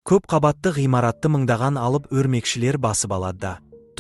Көп қабатты ғимаратты мыңдаған алып өрмекшілер басып алады да,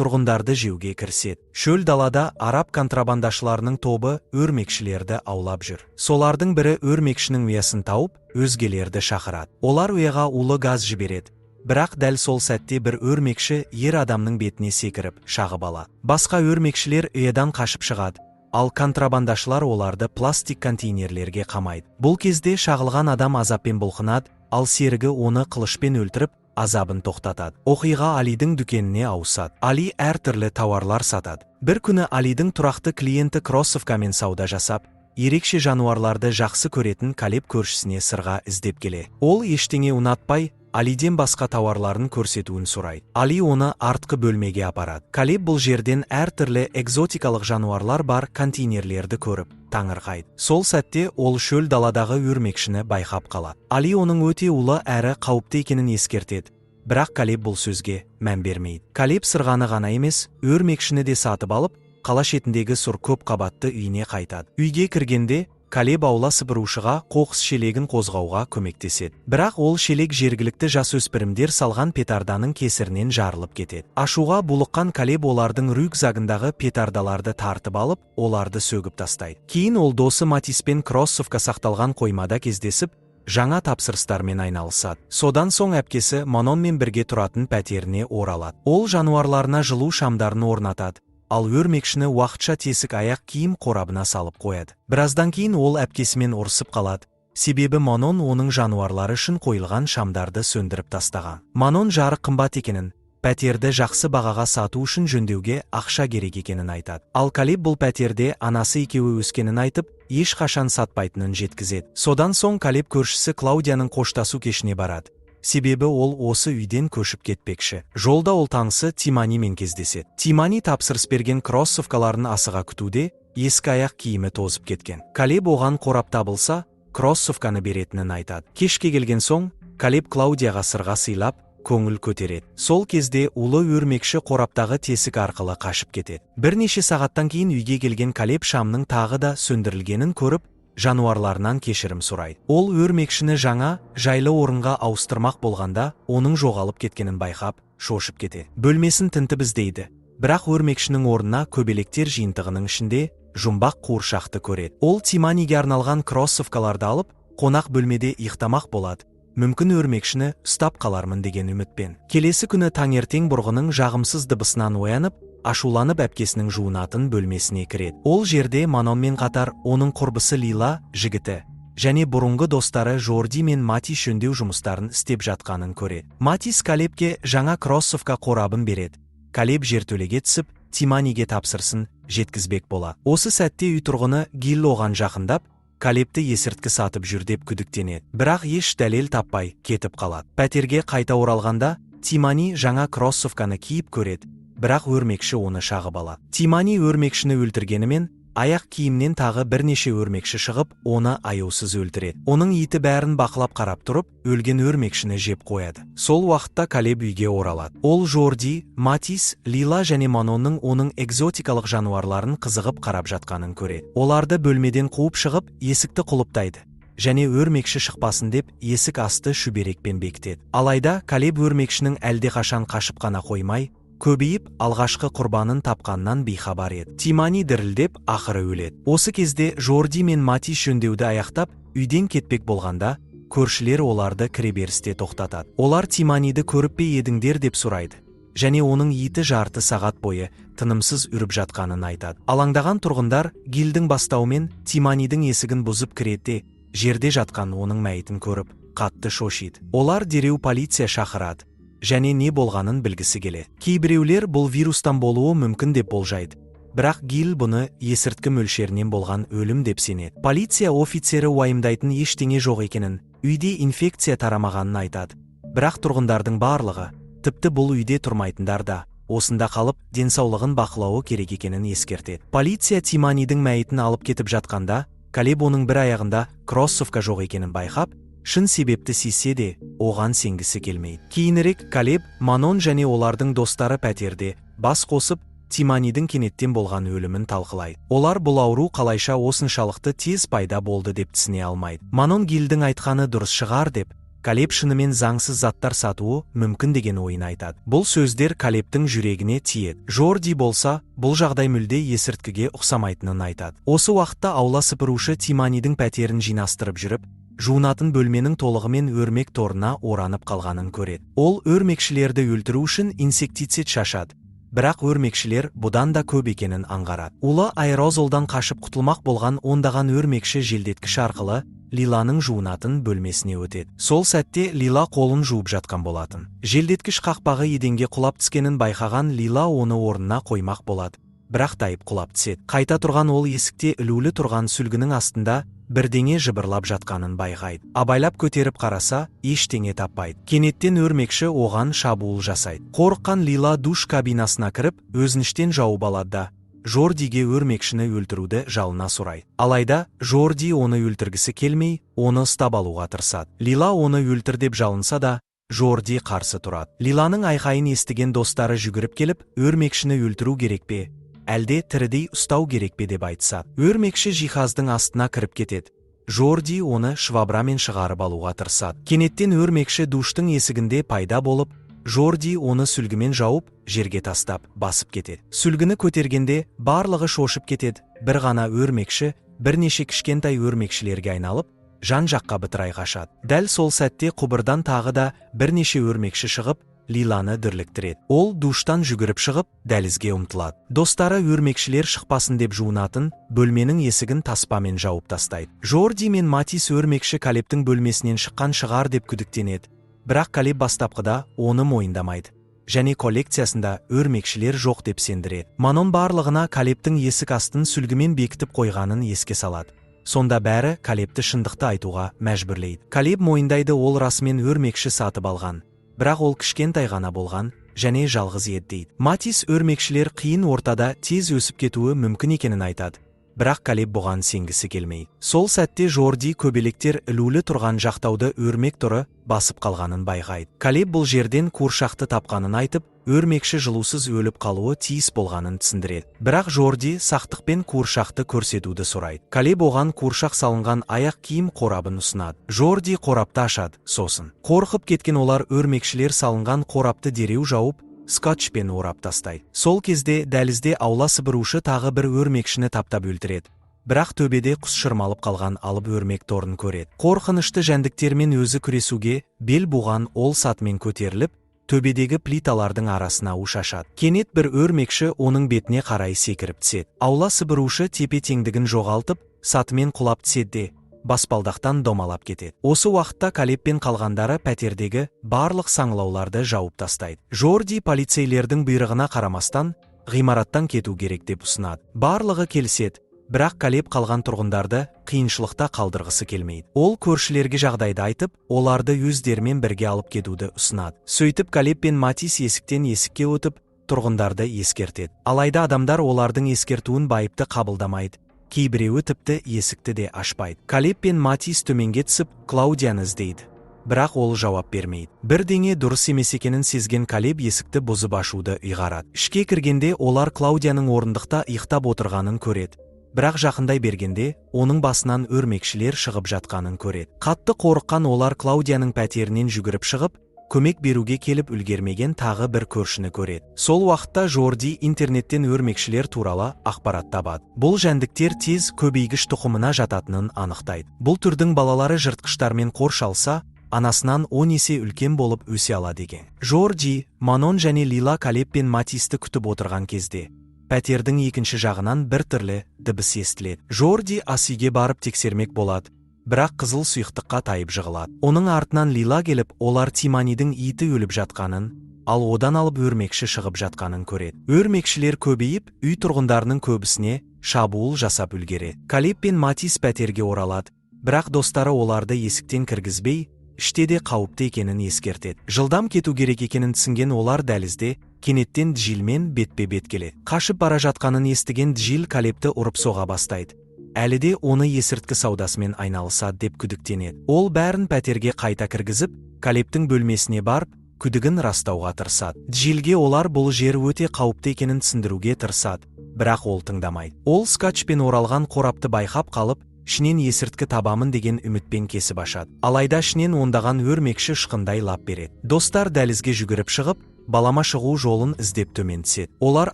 тұрғындарды жеуге кіріседі. Шөл далада араб контрабандашыларының тобы өрмекшілерді аулап жүр. Солардың бірі өрмекшінің ұясын тауып, өзгелерді шақырады. Олар ұяға улы газ жібереді. Бірақ дәл сол сәтте бір өрмекші ер адамның бетіне секіріп, шағып алады. Басқа өрмекшілер ұядан қашып шығады. Ал контрабандашылар оларды пластик контейнерлерге қамайды. Бұл кезде шағылған адам азаппен бұлқынады, ал серігі оны қылышпен өлтіріп, азабын тоқтатады. Оқиға Алидің дүкеніне ауысады. Али әртүрлі тауарлар сатады. Бір күні Алидің тұрақты клиенті кроссовкамен сауда жасап, ерекше жануарларды жақсы көретін Калеб көршісіне сырға іздеп келе. Ол ештеңе ұнатпай, Алиден басқа тауарларын көрсетуін сұрайды. Али оны артқы бөлмеге апарады. Калеб бұл жерден әртүрлі экзотикалық жануарлар бар контейнерлерді көріп, таңырқайды. Сол сәтте ол шөл даладағы өрмекшіні байқап қалады. Али оның өте улы әрі қауіпті екенін ескертеді. Бірақ Калеб бұл сөзге мән бермейді. Калеб сырғаны ғана емес, өрмекшіні де сатып алып, қала шетіндегі сұр көп қабатты үйіне қайтады. Үйге кіргенде Калеб аула сыпырушыға қоқыс шелегін қозғауға көмектеседі. Бірақ ол шелек жергілікті жасөспірімдер салған петарданың кесірінен жарылып кетеді. Ашуға булыққан Калеб олардың рюкзагындағы петардаларды тартып алып, оларды сөгіп тастайды. Кейін ол досы Матиспен кроссовка сақталған қоймада кездесіп, жаңа тапсырыстармен айналысады. Содан соң әпкесі Манонмен бірге тұратын пәтеріне оралады. Ол жануарларына жылу шамдарын орнатады. Ал өрмекшіні уақытша тесік аяқ киім қорабына салып қояды. Біраздан кейін ол әпкесімен ұрсып қалады. Себебі Манон оның жануарлары үшін қойылған шамдарды сөндіріп тастаған. Манон жарық қымбат екенін, пәтерді жақсы бағаға сату үшін жөндеуге ақша керек екенін айтады. Ал Калеб бұл пәтерде анасы екеуі өскенін айтып, ешқашан сатпайтынын жеткізеді. Содан соң Калеб көршісі Клаудияның қоштасу кешіне барады. Себебі ол осы үйден көшіп кетпекші. Жолда ол танысы Тиманимен кездеседі. Тимани тапсырыс берген кроссовкаларын асыға күтуде, ескі аяқ киімі тозып кеткен. Калеб оған қорап табылса, кроссовканы беретінін айтады. Кешке келген соң, Калеб Клаудияға сырға сыйлап, көңіл көтереді. Сол кезде улы өрмекші қораптағы тесік арқылы қашып кетеді. Бірнеше сағаттан кейін үйге келген Калеб шамның тағы да сөндірілгенін көріп, жануарларынан кешірім сұрайды. Ол өрмекшіні жаңа, жайлы орынға ауыстырмақ болғанда, оның жоғалып кеткенін байқап, шошып кетеді. Бөлмесін тінтіп іздейді. Бірақ өрмекшінің орнына көбелектер жиынтығының ішінде жұмбақ қуыршақты көреді. Ол Тиманиге арналған кроссовкаларды алып, қонақ бөлмеде ұйықтамақ болады. Мүмкін өрмекшіні ұстап қалармын деген үмітпен. Келесі күні таңертең бұрғының жағымсыз дыбысынан оянып, ашуланып әпкесінің жуынатын бөлмесіне кіреді. Ол жерде Манонмен қатар оның құрбысы Лила, жігіті, және бұрынғы достары Жорди мен Матис жөндеу жұмыстарын істеп жатқанын көреді. Матис Калебке жаңа кроссовка қорабын береді. Калеб жертөлеге түсіп, Тиманиге тапсырсын жеткізбек болады. Осы сәтте үй тұрғыны Гил оған жақындап, Калебті есірткі сатып жүр деп күдіктенеді. Бірақ еш дәлел таппай кетіп қалады. Пәтерге қайта оралғанда, Тимани жаңа кроссовканы киіп көреді. Бірақ өрмекші оны шағып алады. Тимани өрмекшіні өлтіргенімен, аяқ киімнен тағы бірнеше өрмекші шығып, оны аяусыз өлтіреді. Оның иті бәрін бақылап қарап тұрып, өлген өрмекшіні жеп қояды. Сол уақытта Калеб үйге оралады. Ол Жорди, Матис, Лила және Манонның оның экзотикалық жануарларын қызығып қарап жатқанын көреді. Оларды бөлмеден қуып шығып, есікті құлыптайды. Және өрмекші шықпасын деп, есік асты шүберекпен бекітеді. Алайда Калеб өрмекшінің әлдеқашан қашып қана қоймай, көбейіп, алғашқы құрбанын тапқаннан бейхабар еді. Тимани дірілдеп, ақыры өледі. Осы кезде Жорди мен Матис жөндеуді аяқтап, үйден кетпек болғанда, көршілер оларды кіреберісте тоқтатады. Олар Тиманиді көріп пе едіңдер деп сұрайды. Және оның иті жарты сағат бойы тынымсыз үріп жатқанын айтады. Алаңдаған тұрғындар Гилдің бастауымен Тиманидің есігін бұзып кіреді, жерде жатқан оның мәйітін көріп, қатты шошиды. Олар дереу полиция шақырады. Және не болғанын білгісі келеді. Кейбіреулер бұл вирустан болуы мүмкін деп болжайды. Бірақ Гил бұны есірткі мөлшерінен болған өлім деп сенеді. Полиция офицері уайымдайтын ештеңе жоқ екенін, үйде инфекция тарамағанын айтады. Бірақ тұрғындардың барлығы, тіпті бұл үйде тұрмайтындар да, осында қалып, денсаулығын бақылауы керек екенін ескертеді. Полиция Тиманидің мәйітін алып кетіп жатқанда, Калеб оның бір аяғында кроссовка жоқ екенін байқап, шын себепті сезсе де, оған сенгісі келмейді. Кейінірек Калеб, Манон және олардың достары пәтерде бас қосып, Тиманидің кенеттен болған өлімін талқылайды. Олар бұл ауру қалайша осыншалықты тез пайда болды деп түсіне алмайды. Манон Гилдің айтқаны дұрыс шығар деп, Калеб шынымен заңсыз заттар сатуы мүмкін деген ойын айтады. Бұл сөздер Калебтің жүрегіне тиеді. Жорди болса, бұл жағдай мүлде есірткіге ұқсамайтынын айтады. Осы уақытта аула сыпырушы Тиманидің пәтерін жинастырып жүріп, жуынатын бөлменің толығымен өрмек торына оранып қалғанын көреді. Ол өрмекшілерді өлтіру үшін инсектицид шашады. Бірақ өрмекшілер бұдан да көп екенін аңғарады. Улы аэрозолдан қашып құтылмақ болған ондаған өрмекші желдеткіш арқылы Лиланың жуынатын бөлмесіне өтеді. Сол сәтте Лила қолын жуып жатқан болатын. Желдеткіш қақпағы еденге құлап түскенін байқаған Лила оны орнына қоймақ болады. Бірақ тайып құлап түседі. Қайта тұрған ол есікте ілулі тұрған сүлгінің астында бірдеңе жыбырлап жатқанын байқайды. Абайлап көтеріп қараса, ештеңе таппайды. Кенеттен өрмекші оған шабуыл жасайды. Қорыққан Лила душ кабинасына кіріп, өзініштен жауып алады да Жордиге өрмекшіні өлтіруді жалына сұрайды. Алайда, Жорди оны өлтіргісі келмей, оны ұстап алуға тырысады. Лила оны өлтір деп жалынса да, Жорди қарсы тұрады. Лиланың айқайын естіген достары жүгіріп келіп, өрмекшіні өлтіру керек пе, әлде тірідей ұстау керек пе деп айтысады. Өрмекші жиһаздың астына кіріп кетеді. Жорди оны швабрамен шығарып алуға тырысады. Кенеттен өрмекші душтың есігінде пайда болып, Жорди оны сүлгімен жауып, жерге тастап, басып кетеді. Сүлгіні көтергенде барлығы шошып кетеді. Бір ғана өрмекші, бірнеше кішкентай өрмекшілерге айналып, жан-жаққа бытырай қашады. Дәл сол сәтте құбырдан тағы да бірнеше өрмекші шығып, Лиланы дүрліктіреді. Ол душтан жүгіріп шығып, дәлізге ұмтылады. Достары өрмекшілер шықпасын деп жуынатын бөлменің есігін таспамен жауып тастайды. Жорди мен Матис өрмекші Калебтің бөлмесінен шыққан шығар деп күдіктенеді. Бірақ Калеб бастапқыда оны мойындамайды. Және коллекциясында өрмекшілер жоқ деп сендіреді. Манон барлығына Калебтің есік астын сүлгімен бекітіп қойғанын еске салады. Сонда бәрі Калебті шындықты айтуға мәжбүрлейді. Калеб мойындайды, ол расымен өрмекші сатып алған. Бірақ ол кішкентай ғана болған, және жалғыз еді дейді. Матис өрмекшілер қиын ортада тез өсіп кетуі мүмкін екенін айтады. Бірақ Калеб бұған сенгісі келмейді. Сол сәтте Жорди көбелектер ілулі тұрған жақтауды өрмек торы басып қалғанын байқайды. Калеб бұл жерден қуыршақты тапқанын айтып, өрмекші жылусыз өліп қалуы тиіс болғанын түсіндіреді. Бірақ Жорди сақтықпен қуыршақты көрсетуді сұрайды. Калеб оған қуыршақ салынған аяқ киім қорабын ұсынады. Жорди қорапты ашады, сосын қорқып кеткен олар өрмекшілер салынған қорапты дереу жауып, скотчпен орап тастайды. Сол кезде дәлізде аула сыпырушы тағы бір өрмекшіні таптап өлтіреді. Бірақ төбеде құс шырмалып қалған алып өрмек торын көреді. Қорқынышты жәндіктермен өзі күресуге бел буған ол сатымен көтеріліп, төбедегі плиталардың арасына шашады. Кенет бір өрмекші оның бетіне қарай секіріп түседі. Аула сыпырушы тепе-теңдігін жоғалтып, сатымен құлап түседі, баспалдақтан домалап кетеді. Осы уақытта Калеб пен қалғандары пәтердегі барлық саңлауларды жауып тастайды. Жорди полицейлердің бұйрығына қарамастан ғимараттан кету керек деп ұсынады. Барлығы келіседі, бірақ Калеб қалған тұрғындарды қиыншылықта қалдырғысы келмейді. Ол көршілерге жағдайды айтып, оларды өздерімен бірге алып кетуді ұсынады. Сөйтіп Калеб пен Матис есіктен есікке өтіп, тұрғындарды ескертеді. Алайда адамдар олардың ескертуін байыпты қабылдамайды. Кейбіреуі тіпті есікті де ашпайды. Калеб пен Матис төменге түсіп, Клаудияны іздейді. Бірақ ол жауап бермейді. Бірдеңе дұрыс емес екенін сезген Калеб есікті бұзып ашуды ұйғарады. Ішке кіргенде олар Клаудияның орындықта ұйықтап отырғанын көреді. Бірақ жақындай бергенде оның басынан өрмекшілер шығып жатқанын көреді. Қатты қорыққан олар Клаудияның пәтерінен жүгіріп шығып, көмек беруге келіп үлгермеген тағы бір көршіні көреді. Сол уақытта Жорди интернеттен өрмекшілер туралы ақпарат табады. Бұл жәндіктер тез көбейгіш тұқымына жататынын анықтайды. Бұл түрдің балалары жыртқыштармен қоршалса, анасынан 10 есе үлкен болып өсе алады деген. Жорди, Манон және Лила Калеб пен Матисті күтіп отырған кезде пәтердің екінші жағынан бір түрлі дыбыс естіледі. Жорди ас үйге барып тексермек болады. Бірақ қызыл сұйықтыққа тайып жығылады. Оның артынан Лила келіп, олар Тиманидің иті өліп жатқанын, ал одан алып өрмекші шығып жатқанын көреді. Өрмекшілер көбейіп, үй тұрғындарының көбісіне шабуыл жасап үлгереді. Калеб пен Матис пәтерге оралады, бірақ достары оларды есіктен кіргізбей, іште де қауіпті екенін ескертеді. Жылдам кету керек екенін түсінген олар дәлізде кенеттен Джилмен бетпе-бет келеді. Қашып бара жатқанын естіген Джил Калебті ұрып соға бастайды. Әлі де оны есірткі саудасымен айналысады деп күдіктенеді. Ол бәрін пәтерге қайта кіргізіп, Калебтің бөлмесіне барып, күдігін растауға тырысады. Джилге олар бұл жер өте қауіпті екенін түсіндіруге тырысады, бірақ ол тыңдамайды. Ол скотчпен оралған қорапты байқап қалып, ішінен есірткі табамын деген үмітпен кесіп ашады. Алайда ішінен ондаған өрмекші ұшқындай лап береді. Достар дәлізге жүгіріп шығып, балама шығу жолын іздеп төмен түседі. Олар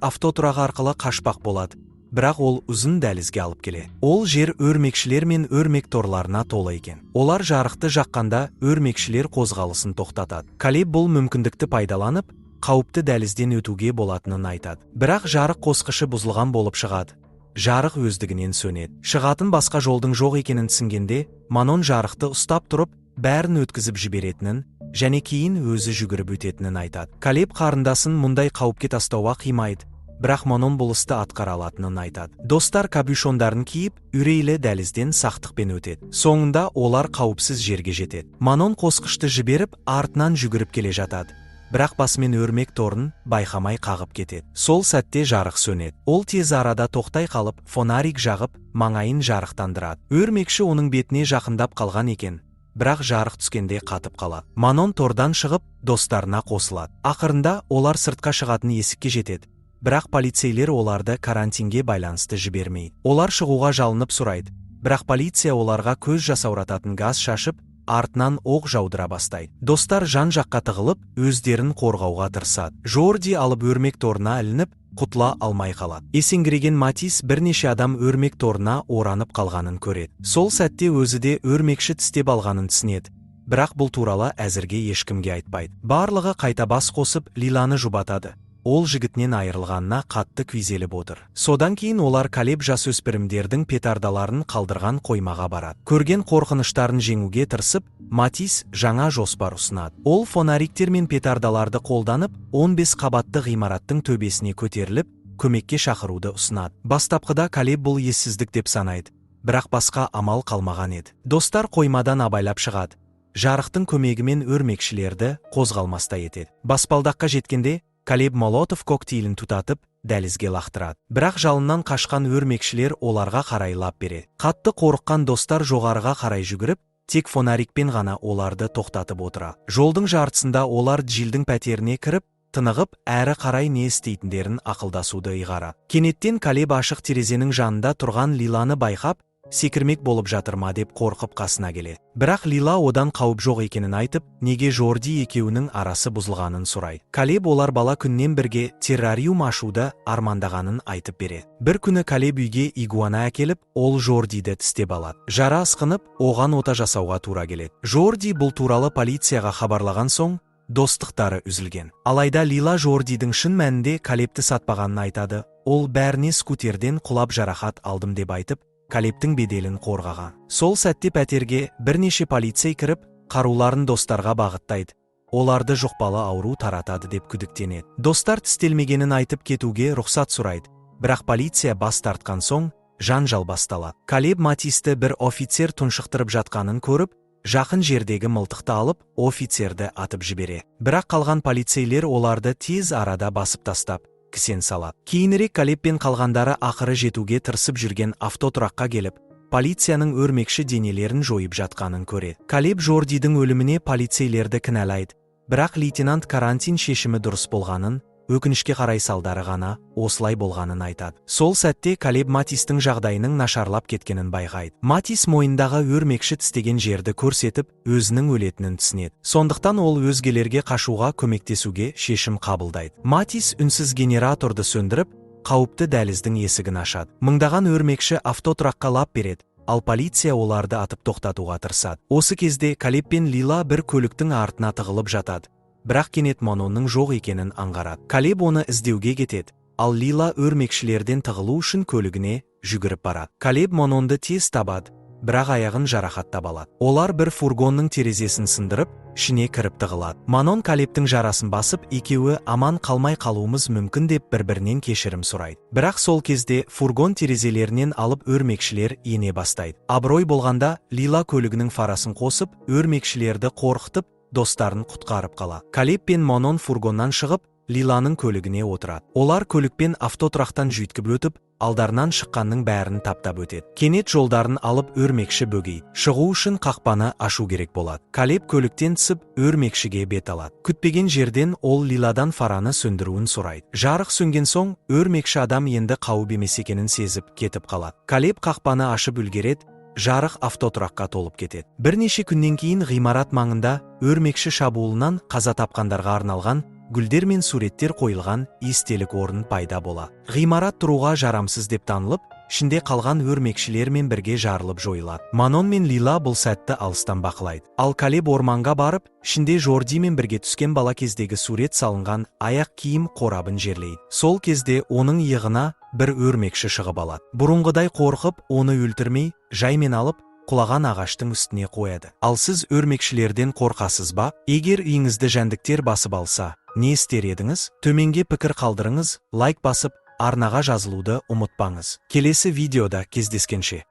автотұрағы арқылы қашпақ болады. Бірақ ол ұзын дәлізге алып келеді. Ол жер өрмекшілер мен өрмек торларына толы екен. Олар жарықты жаққанда өрмекшілер қозғалысын тоқтатады. Калеб бұл мүмкіндікті пайдаланып, қауіпті дәлізден өтуге болатынын айтады. Бірақ жарық қосқышы бұзылған болып шығады. Жарық өздігінен сөнеді. Шығатын басқа жолдың жоқ екенін түсінгенде, Манон жарықты ұстап тұрып, бәрін өткізіп жіберетінін, және кейін өзі жүгіріп өтетінін айтады. Калеб қарындасын мұндай қауіпке тастауға қимайды, бірақ Манон бұл істі атқара алатынын айтады. Достар капюшондарын киіп, үрейлі дәлізден сақтықпен өтеді. Соңында олар қауіпсіз жерге жетеді. Манон қосқышты жіберіп, артынан жүгіріп келе жатады. Бірақ басымен өрмек торын байқамай қағып кетеді. Сол сәтте жарық сөнеді. Ол тез арада тоқтай қалып, фонарик жағып, маңайын жарықтандырады. Өрмекші оның бетіне жақындап қалған екен, бірақ жарық түскенде қатып қалады. Манон тордан шығып, достарына қосылады. Ақырында олар сыртқа шығатын есікке жетеді. Бірақ полицейлер оларды карантинге байланысты жібермейді. Олар шығуға жалынып сұрайды, бірақ полиция оларға көз жасаурататын газ шашып, артынан оқ жаудыра бастайды. Достар жан-жаққа тығылып, өздерін қорғауға тырысады. Жорди алып өрмек торына ілініп, құтыла алмай қалады. Есеңгіреген Матис бірнеше адам өрмек торына оранып қалғанын көреді. Сол сәтте өзі де өрмекші тістеп алғанын түсінеді. Бірақ бұл туралы әзірге ешкімге айтпайды. Барлығы қайта бас қосып, Лиланы жұбатады. Ол жігітінен айырылғанына қатты күйзеліп отыр. Содан кейін олар Калеб жасөспірімдердің петардаларын қалдырған қоймаға барады. Көрген қорқыныштарын жеңуге тырысып, Матис жаңа жоспар ұсынады. Ол фонариктер мен петардаларды қолданып, 15 қабатты ғимараттың төбесіне көтеріліп, көмекке шақыруды ұсынады. Бастапқыда Калеб бұл ессіздік деп санайды, бірақ басқа амал қалмаған еді. Достар қоймадан абайлап шығады. Жарықтың көмегімен өрмекшілерді қозғалмастай етеді. Баспалдаққа жеткенде Калеб Молотов коктейлін тұтатып, дәлізге лақтырады. Бірақ жалыннан қашқан өрмекшілер оларға қарай лап береді. Қатты қорыққан достар жоғарыға қарай жүгіріп, тек фонарикпен ғана оларды тоқтатып отырады. Жолдың жартысында олар Джилдің пәтеріне кіріп, тынығып, әрі қарай не істейтіндерін ақылдасуды ұйғарады. Кенеттен Калеб ашық терезенің жанында тұрған Лиланы байқап, секірмек болып жатыр ма деп қорқып қасына келеді. Бірақ Лила одан қауіп жоқ екенін айтып, неге Жорди екеуінің арасы бұзылғанын сұрайды. Калеб олар бала күннен бірге террариум ашуды армандағанын айтып береді. Бір күні Калеб үйге игуана әкеліп, ол Жордиді тістеп алады. Жара асқынып, оған ота жасауға тура келеді. Жорди бұл туралы полицияға хабарлаған соң, достықтары үзілген. Алайда Лила Жордидің шын мәнінде Калебті сатпағанын айтады. Ол бәріне скутерден құлап жарақат алдым деп айтып, Калебтің беделін қорғаған. Сол сәтте пәтерге бірнеше полицей кіріп, қаруларын достарға бағыттайды. Оларды жұқпалы ауру таратады деп күдіктенеді. Достар тістелмегенін айтып кетуге рұқсат сұрайды. Бірақ полиция бас тартқан соң, жанжал басталады. Калеб Матисті бір офицер тұншықтырып жатқанын көріп, жақын жердегі мылтықты алып, офицерді атып жібере. Бірақ қалған полицейлер оларды тез арада басып тастап, кісен салады. Кейінірек Калеб пен қалғандары ақыры жетуге тырысып жүрген автотұраққа келіп, полицияның өрмекші денелерін жойып жатқанын көреді. Калеб Жордидің өліміне полицейлерді кінәлайды, бірақ лейтенант карантин шешімі дұрыс болғанын, өкінішке қарай салдары ғана осылай болғанын айтады. Сол сәтте Калеб Матистің жағдайының нашарлап кеткенін байқайды. Матис мойындағы өрмекші тістеген жерді көрсетіп, өзінің өлетінін түсінеді. Сондықтан ол өзгелерге қашуға көмектесуге шешім қабылдайды. Матис үнсіз генераторды сөндіріп, қауіпті дәліздің есігін ашады. Мыңдаған өрмекші автотұраққа лап береді, ал полиция оларды атып тоқтатуға тырысады. Осы кезде Калеб пен Лила бір көліктің артына тығылып жатады. Бірақ кенет Манонның жоқ екенін аңғарады. Калеб оны іздеуге кетеді, ал Лила өрмекшілерден тығылу үшін көлігіне жүгіріп барады. Калеб Манонды тез табады, бірақ аяғын жарақаттап алады. Олар бір фургонның терезесін сындырып, ішіне кіріп тығылады. Манон Калебтің жарасын басып, екеуі аман қалмай қалуымыз мүмкін деп бір-бірінен кешірім сұрайды. Бірақ сол кезде фургон терезелерінен алып өрмекшілер ене бастайды. Абырой болғанда, Лила көлігінің фарасын қосып, өрмекшілерді қорқытып, достарын құтқарып қала. Калеб пен Манон фургоннан шығып, Лиланың көлігіне отырады. Олар көлікпен автотұрақтан жүйткіп өтіп, алдарынан шыққанның бәрін таптап өтеді. Кенет жолдарын алып өрмекші бөгейді. Шығу үшін қақпаны ашу керек болады. Калеб көліктен түсіп, өрмекшіге бет алады. Күтпеген жерден ол Лиладан фараны сөндіруін сұрайды. Жарық сөнген соң, өрмекші адам енді қауіп емес екенін сезіп кетіп қалады. Калеб қақпаны ашып үлгереді, жарық автотұраққа толып кетеді. Бірнеше күннен кейін ғимарат маңында өрмекші шабуылынан қаза тапқандарға арналған гүлдер мен суреттер қойылған естелік орын пайда болады. Ғимарат тұруға жарамсыз деп танылып, ішінде қалған өрмекшілермен бірге жарылып жойылады. Манон мен Лила бұл сәтті алыстан бақылайды. Ал Калеб орманға барып, ішінде Жордимен бірге түскен бала кездегі сурет салынған аяқ киім қорабын жерлейді. Сол кезде оның иығына бір өрмекші шығып алады. Бұрынғыдай қорқып, оны өлтірмей, жаймен алып, құлаған ағаштың үстіне қояды. Ал сіз өрмекшілерден қорқасыз ба? Егер үйіңізді жәндіктер басып алса, не істер едіңіз? Төменге пікір қалдырыңыз, лайк басып, арнаға жазылуды ұмытпаңыз. Келесі видеода кездескенше.